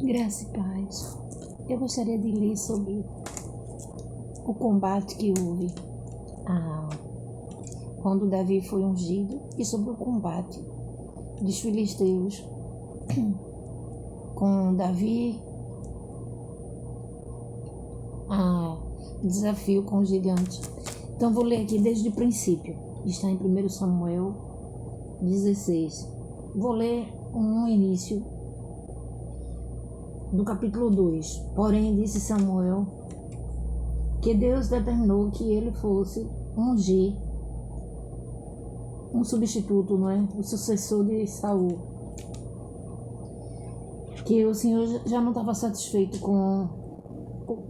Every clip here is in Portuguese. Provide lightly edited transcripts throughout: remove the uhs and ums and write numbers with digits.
Graça e paz. Eu gostaria de ler sobre o combate que houve quando Davi foi ungido e sobre o combate dos filisteus com Davi, desafio com os gigantes. Então vou ler aqui desde o princípio. Está em 1 Samuel 16. Vou ler no início do capítulo 2. Porém, disse Samuel que Deus determinou que ele fosse ungir um substituto, não é? O sucessor de Saul. Que o Senhor já não estava satisfeito com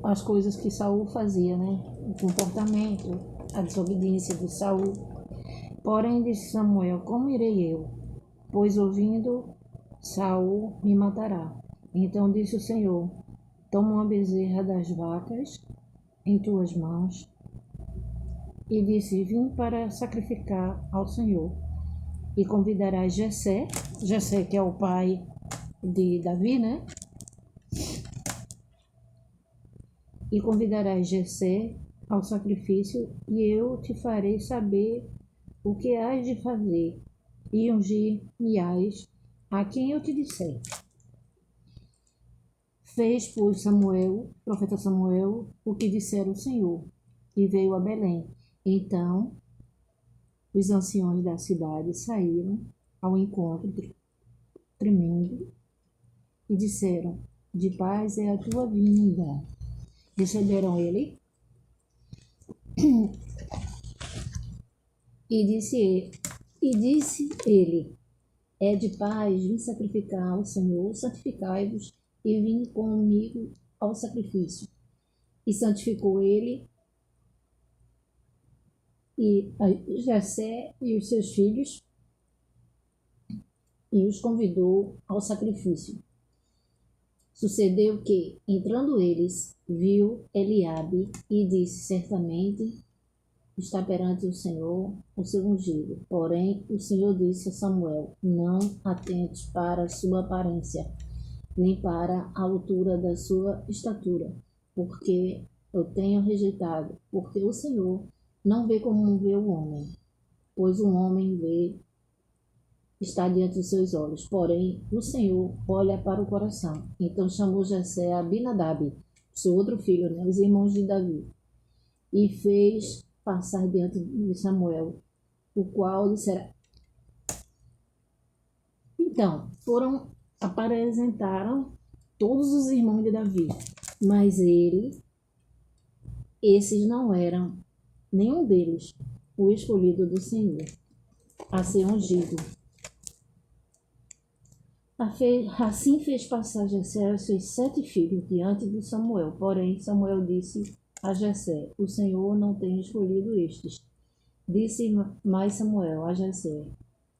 as coisas que Saul fazia, né? O comportamento, a desobediência de Saul. Porém, disse Samuel: como irei eu? Pois ouvindo Saul me matará. Então disse o Senhor: toma uma bezerra das vacas em tuas mãos. E disse: vim para sacrificar ao Senhor. E convidarás Jessé que é o pai de Davi, né? E convidarás Jessé ao sacrifício, e eu te farei saber o que hás de fazer, e ungir-me-ás a quem eu te disser. Fez, pois, profeta Samuel, o que dissera o Senhor, e veio a Belém. Então, os anciões da cidade saíram ao encontro tremendo e disseram: de paz é a tua vinda. Receberam ele e disse ele: é de paz, vim sacrificar ao Senhor, santificai-vos e vim comigo ao sacrifício. E santificou ele e Jessé e os seus filhos, e os convidou ao sacrifício. Sucedeu que, entrando eles, viu Eliabe e disse: certamente está perante o Senhor o seu ungido. Porém, o Senhor disse a Samuel: não atentes para a sua aparência, nem para a altura da sua estatura, porque eu tenho rejeitado, porque o Senhor não vê como vê o homem, pois o homem está diante dos seus olhos, porém o Senhor olha para o coração. Então chamou Jessé a Abinadab, seu outro filho, né, os irmãos de Davi, e fez passar diante de Samuel, o qual dissera. Então apresentaram todos os irmãos de Davi, mas esses não eram, nenhum deles, o escolhido do Senhor, a ser ungido. Assim fez passar Jessé os seus 7 filhos diante de Samuel. Porém, Samuel disse a Jessé: o Senhor não tem escolhido estes. Disse mais Samuel a Jessé: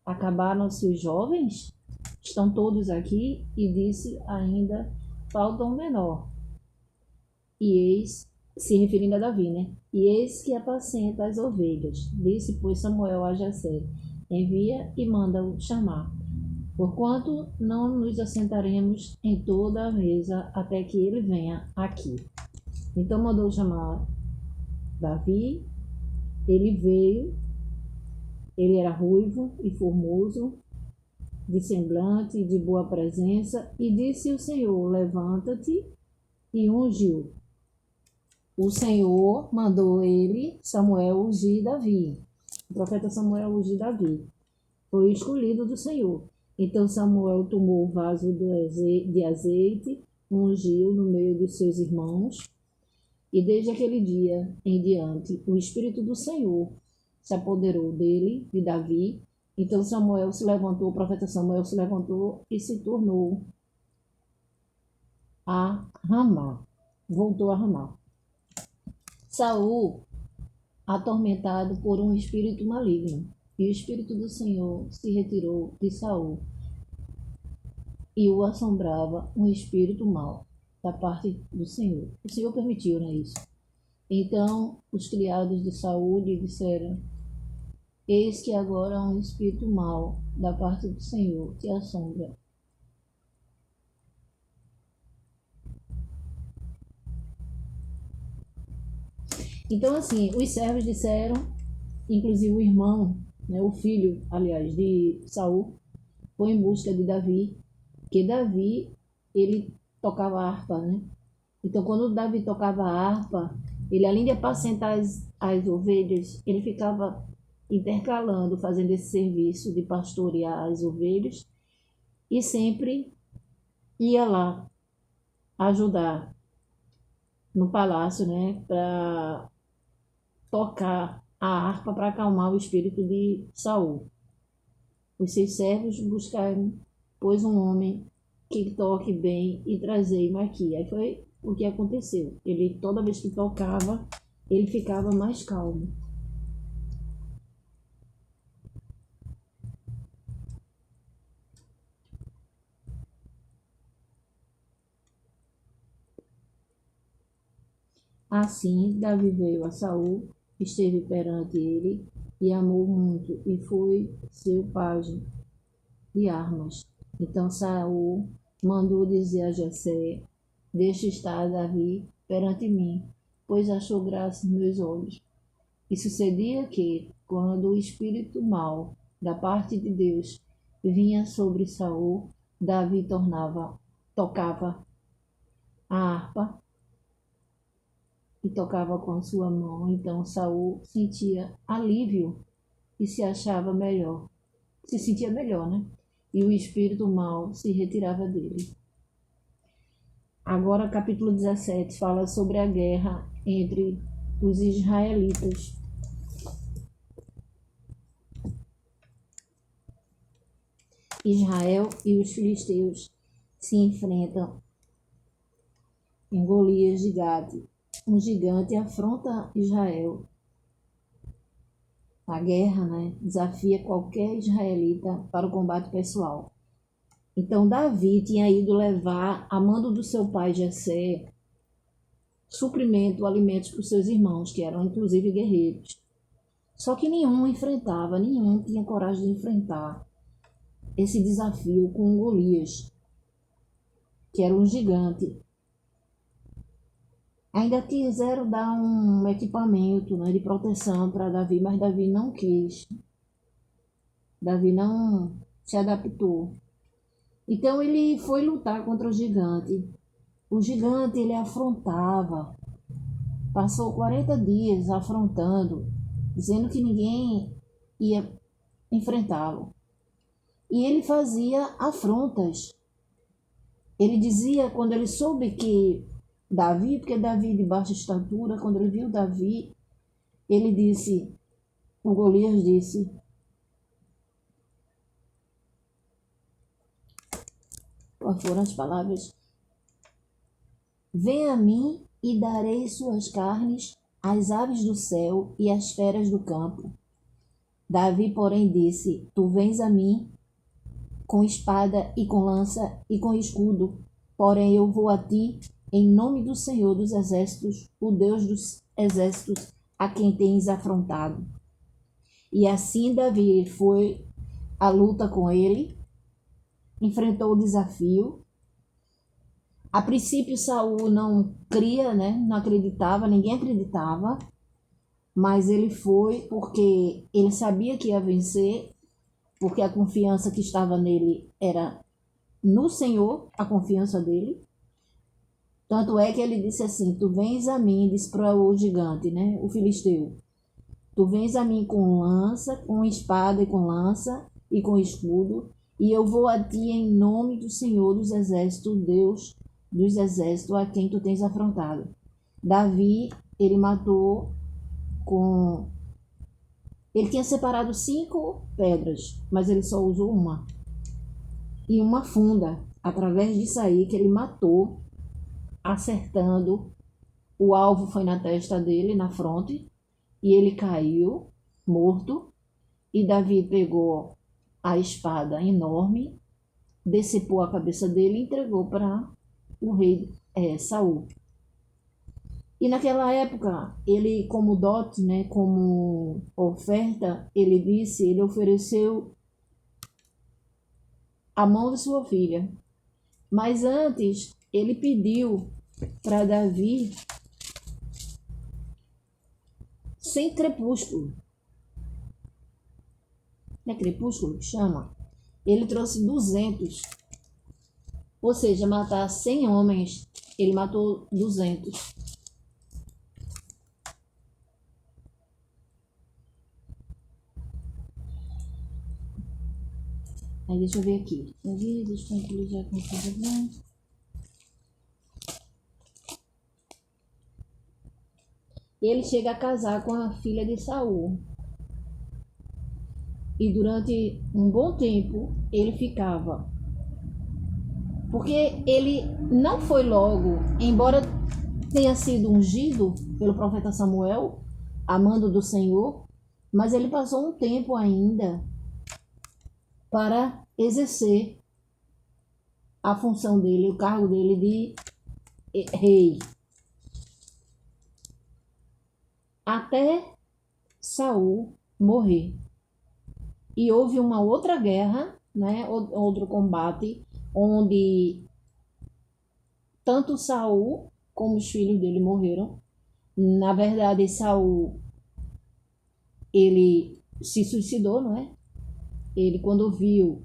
acabaram-se os jovens? Estão todos aqui? E disse ainda: falta um menor. E eis, se referindo a Davi, né? E eis que apacenta as ovelhas. Disse, pois, Samuel a Jessé: envia e manda-o chamar. Porquanto não nos assentaremos em toda a mesa até que ele venha aqui. Então mandou chamar Davi. Ele veio. Ele era ruivo e formoso, de semblante e de boa presença, e disse o Senhor: levanta-te e ungiu. O Senhor mandou Samuel, ungir Davi. O profeta Samuel ungiu Davi. Foi escolhido do Senhor. Então Samuel tomou o vaso de azeite, ungiu no meio dos seus irmãos, e desde aquele dia em diante o Espírito do Senhor se apoderou dele, de Davi. Então o profeta Samuel se levantou e se tornou a Ramá. Voltou a Ramá. Saul, atormentado por um espírito maligno, e o Espírito do Senhor se retirou de Saul, e o assombrava um espírito mau da parte do Senhor. O Senhor permitiu, né, isso? Então os criados de Saul lhe disseram: eis que agora um espírito mau da parte do Senhor te assombra. Então, assim, os servos disseram, inclusive o irmão, né, o filho, aliás, de Saul, foi em busca de Davi, que Davi, ele tocava harpa, né? Então, quando Davi tocava a harpa, ele, além de apacentar as ovelhas, ele ficava intercalando, fazendo esse serviço de pastorear as ovelhas e sempre ia lá ajudar no palácio, né, para tocar a harpa para acalmar o espírito de Saul. Os seus servos buscaram, pois, um homem que toque bem e trazei-me aqui. Aí foi o que aconteceu. Ele, toda vez que tocava, ele ficava mais calmo. Assim, Davi veio a Saul, esteve perante ele e amou muito, e foi seu pajem de armas. Então Saul mandou dizer a Jessé: deixa estar Davi perante mim, pois achou graça em meus olhos. E sucedia que, quando o espírito mau da parte de Deus vinha sobre Saul, Davi tocava a harpa e tocava com a sua mão. Então Saul sentia alívio e se sentia melhor, né? E o espírito mau se retirava dele. Agora, capítulo 17 fala sobre a guerra entre os israelitas. Israel e os filisteus se enfrentam em Golias de Gate. Um gigante afronta Israel. A guerra, né, desafia qualquer israelita para o combate pessoal. Então Davi tinha ido levar, a mando do seu pai Jessé, suprimento, alimentos para os seus irmãos, que eram inclusive guerreiros. Só que nenhum tinha coragem de enfrentar esse desafio com Golias, que era um gigante. Ainda quiseram dar um equipamento, né, de proteção para Davi, mas Davi não quis. Davi não se adaptou. Então ele foi lutar contra o gigante. O gigante ele afrontava, passou 40 dias afrontando, dizendo que ninguém ia enfrentá-lo. E ele fazia afrontas. Ele dizia, quando ele soube que Davi, porque Davi de baixa estatura, quando ele viu Davi, ele disse, o Golias disse, quais foram as palavras? Venha a mim e darei suas carnes às aves do céu e às feras do campo. Davi, porém, disse, tu vens a mim com espada e com lança e com escudo, porém eu vou a ti em nome do Senhor dos exércitos, o Deus dos exércitos, a quem tens afrontado. E assim Davi foi à luta com ele, enfrentou o desafio. A princípio Saul não cria, né? Não acreditava, ninguém acreditava, mas ele foi porque ele sabia que ia vencer, porque a confiança que estava nele era no Senhor, a confiança dele. Tanto é que ele disse assim, tu vens a mim, disse para o gigante, né? O filisteu, tu vens a mim com lança, com espada e com lança e com escudo, e eu vou a ti em nome do Senhor dos exércitos, Deus dos exércitos, a quem tu tens afrontado. Davi, ele matou com... Ele tinha separado 5 pedras, mas ele só usou uma. E uma funda, através disso aí que ele matou, acertando. O alvo foi na testa dele, na fronte, e ele caiu, morto. E Davi pegou a espada enorme, decepou a cabeça dele e entregou para o rei Saul. E naquela época, ele como dote, né, como oferta, ele ofereceu a mão de sua filha. Mas antes, ele pediu para Davi sem crepúsculo. Não é crepúsculo que chama? Ele trouxe 200. Ou seja, matar 100 homens, ele matou 200. Aí deixa eu ver aqui. Deixa eu já com ele chega a casar com a filha de Saul. E durante um bom tempo ele ficava. Porque ele não foi logo, embora tenha sido ungido pelo profeta Samuel, a mando do Senhor, mas ele passou um tempo ainda para exercer a função dele, o cargo dele de rei. Até Saul morrer. E houve uma outra guerra, né, outro combate, onde tanto Saul como os filhos dele morreram. Na verdade, Saul, ele se suicidou, não é? Ele, quando viu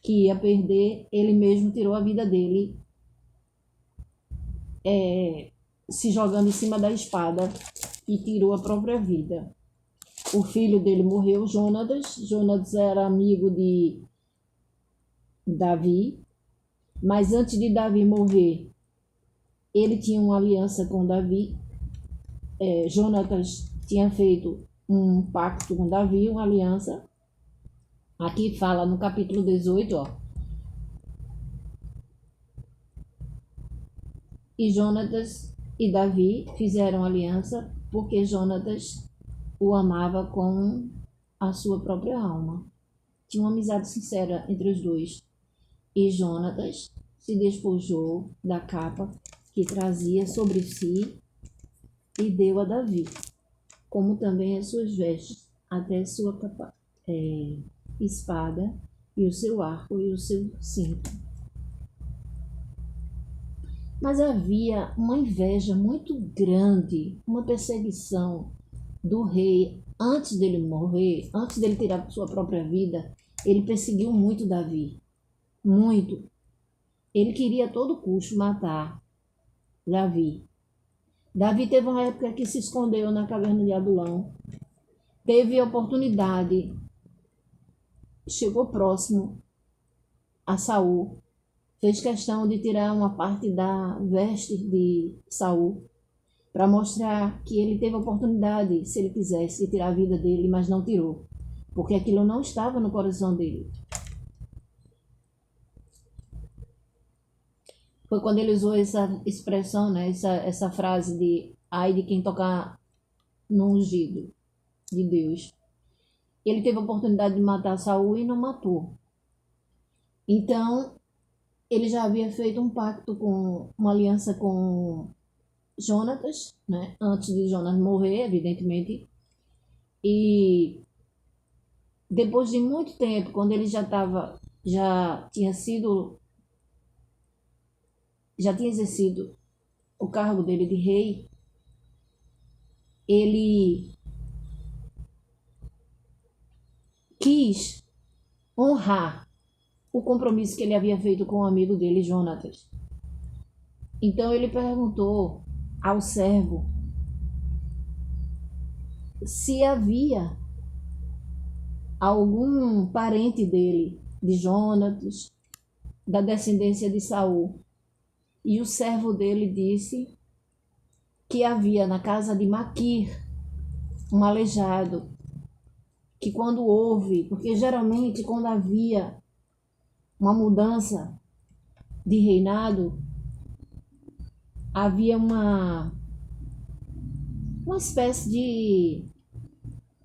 que ia perder, ele mesmo tirou a vida dele, se jogando em cima da espada, e tirou a própria vida. O filho dele morreu, Jonatas. Jonatas era amigo de Davi, mas antes de Davi morrer, ele tinha uma aliança com Davi. Jonatas tinha feito um pacto com Davi, uma aliança. Aqui fala no capítulo 18, ó. E Jonatas e Davi fizeram aliança porque Jonatas o amava com a sua própria alma. Tinha uma amizade sincera entre os dois. E Jonatas se despojou da capa que trazia sobre si e deu a Davi, como também as suas vestes, até sua espada e o seu arco e o seu cinto. Mas havia uma inveja muito grande, uma perseguição do rei antes dele morrer, antes dele tirar sua própria vida. Ele perseguiu muito Davi, muito. Ele queria a todo custo matar Davi. Davi teve uma época que se escondeu na caverna de Adulão, teve oportunidade, chegou próximo a Saul, fez questão de tirar uma parte da veste de Saul para mostrar que ele teve a oportunidade, se ele quisesse, de tirar a vida dele, mas não tirou, porque aquilo não estava no coração dele. Foi quando ele usou essa expressão, né, essa frase de ai de quem tocar no ungido de Deus. Ele teve a oportunidade de matar Saul e não matou. Então, ele já havia feito um pacto, uma aliança com Jonatas, né, antes de Jonatas morrer, evidentemente. E depois de muito tempo, quando ele já tinha exercido o cargo dele de rei, ele quis honrar o compromisso que ele havia feito com o amigo dele, Jonatas. Então ele perguntou ao servo se havia algum parente dele, de Jonatas, da descendência de Saul. E o servo dele disse que havia na casa de Maquir um aleijado, que quando houve, porque geralmente quando havia uma mudança de reinado, havia uma espécie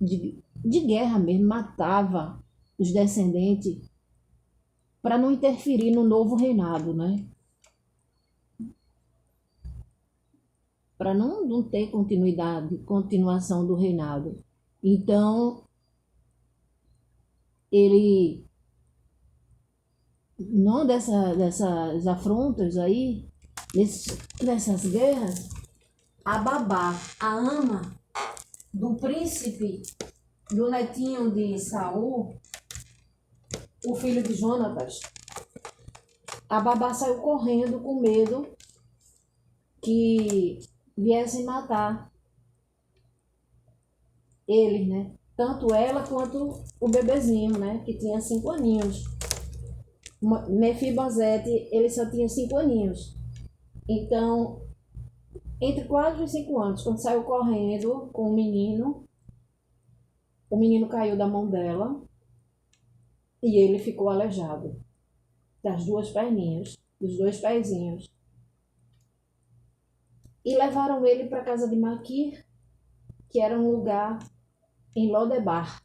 de guerra mesmo, matava os descendentes para não interferir no novo reinado, né? Para não ter continuação do reinado. Então, ele, não dessas afrontas aí, nessas guerras, a babá, a ama do príncipe, do netinho de Saul, o filho de Jonatas, a babá saiu correndo com medo que viessem matar eles, né? Tanto ela quanto o bebezinho, né? Que tinha 5 aninhos. Mefibosete, ele só tinha 5 aninhos. Então, entre 4 e 5 anos, quando saiu correndo com o menino caiu da mão dela e ele ficou aleijado das 2 perninhas, dos 2 pezinhos. E levaram ele para a casa de Maquir, que era um lugar em Lodebar,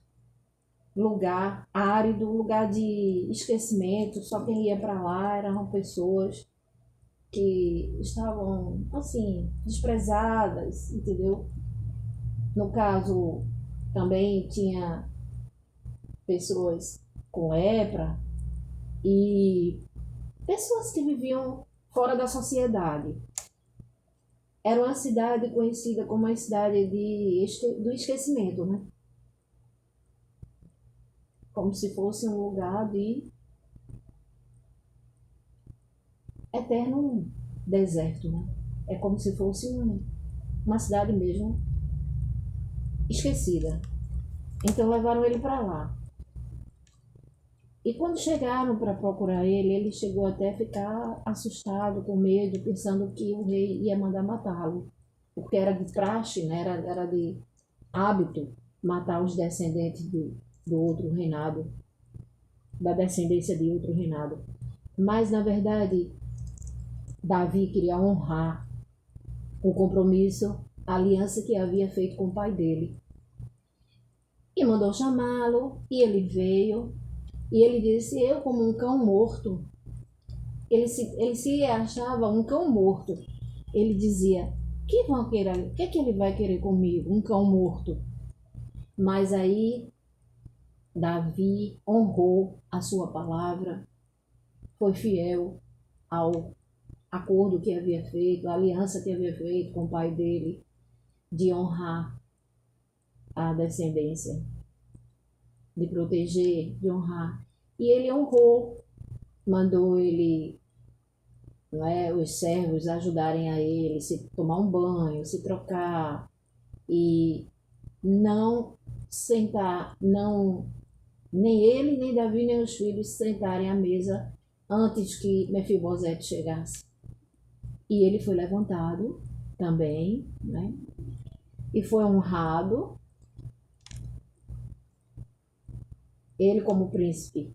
lugar árido, lugar de esquecimento. Só quem ia para lá eram pessoas que estavam, assim, desprezadas, entendeu? No caso, também tinha pessoas com lepra e pessoas que viviam fora da sociedade. Era uma cidade conhecida como a cidade do esquecimento, né? Como se fosse um lugar de eterno deserto, né? É como se fosse uma cidade mesmo esquecida. Então levaram ele para lá. E quando chegaram para procurar ele chegou até a ficar assustado, com medo, pensando que o rei ia mandar matá-lo. Porque era de praxe, né? Era de hábito matar os descendentes do outro reinado, da descendência de outro reinado. Mas, na verdade, Davi queria honrar o compromisso, a aliança que havia feito com o pai dele. E mandou chamá-lo, e ele veio, e ele disse: eu, como um cão morto. Ele se achava um cão morto. Ele dizia: que vão querer? O que é que ele vai querer comigo? Um cão morto. Mas aí Davi honrou a sua palavra, foi fiel ao acordo que havia feito, a aliança que havia feito com o pai dele, de honrar a descendência, de proteger, de honrar. E ele honrou, mandou ele, não é, os servos ajudarem a ele se tomar um banho, se trocar e não sentar, não, nem ele, nem Davi, nem os filhos sentarem à mesa antes que Mefibosete chegasse. E ele foi levantado também, né? E foi honrado. Ele, como príncipe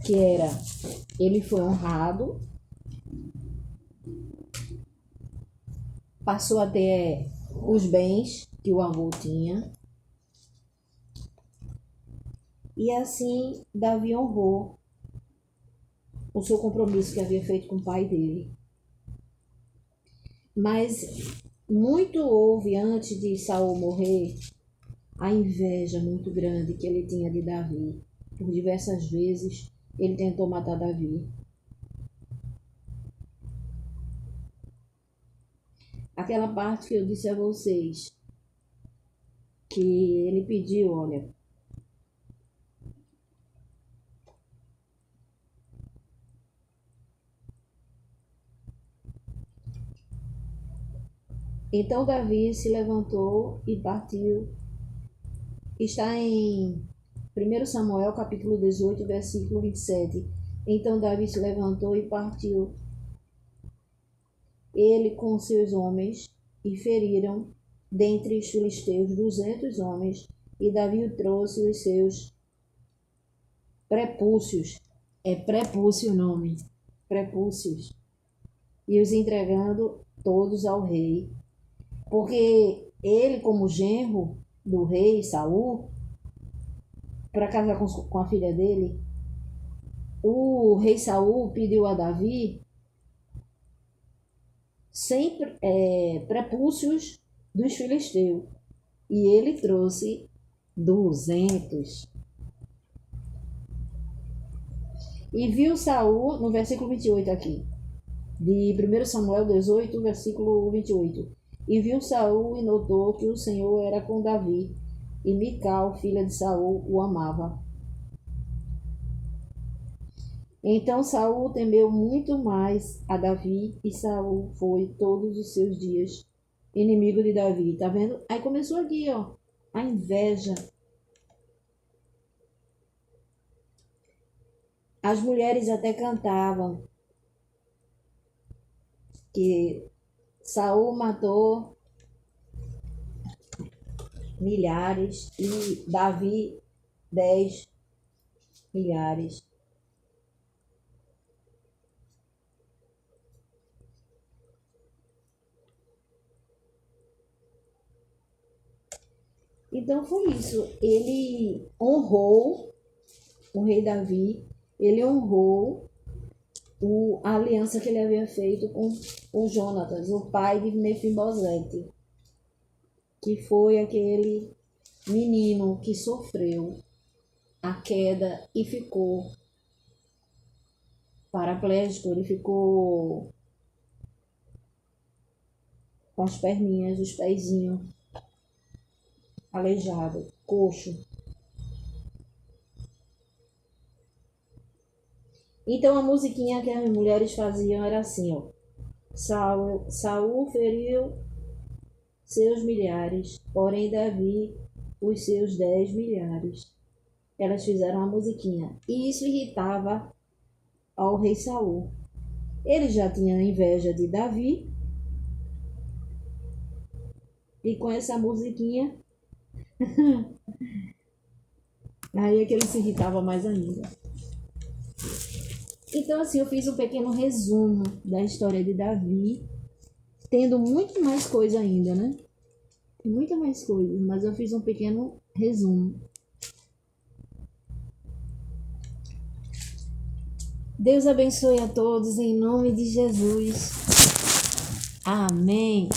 que era, ele foi honrado, passou a ter os bens que o avô tinha. E assim Davi honrou o seu compromisso que havia feito com o pai dele. Mas muito houve, antes de Saul morrer, a inveja muito grande que ele tinha de Davi. Por diversas vezes ele tentou matar Davi. Aquela parte que eu disse a vocês, que ele pediu, olha, então Davi se levantou e partiu. Está em 1 Samuel, capítulo 18, versículo 27. Então Davi se levantou e partiu, ele com seus homens, e feriram dentre os filisteus 200 homens, e Davi trouxe os seus prepúcios, é prepúcio o nome, prepúcios, e os entregando todos ao rei, porque ele, como genro do rei Saul, para casar com a filha dele, o rei Saul pediu a Davi 100 prepúcios dos filisteus, e ele trouxe 200. E viu Saul, no versículo 28 aqui, de 1 Samuel 18, versículo 28. E viu Saul e notou que o Senhor era com Davi, e Mical, filha de Saul, o amava. Então Saul temeu muito mais a Davi, e Saul foi todos os seus dias inimigo de Davi. Tá vendo? Aí começou aqui, ó, a inveja. As mulheres até cantavam que Saul matou milhares e Davi 10 milhares. Então foi isso. Ele honrou o rei Davi, ele honrou a aliança que ele havia feito com Jonatas, o pai de Mefibosete, que foi aquele menino que sofreu a queda e ficou paraplégico, ele ficou com as perninhas, os pezinhos aleijado, coxo. Então a musiquinha que as mulheres faziam era assim, ó. Saul feriu seus milhares, porém Davi os seus 10 milhares. Elas fizeram a musiquinha. E isso irritava ao rei Saul. Ele já tinha inveja de Davi. E com essa musiquinha, aí é que ele se irritava mais ainda. Então, assim, eu fiz um pequeno resumo da história de Davi, tendo muito mais coisa ainda, né? Muita mais coisa, mas eu fiz um pequeno resumo. Deus abençoe a todos em nome de Jesus. Amém.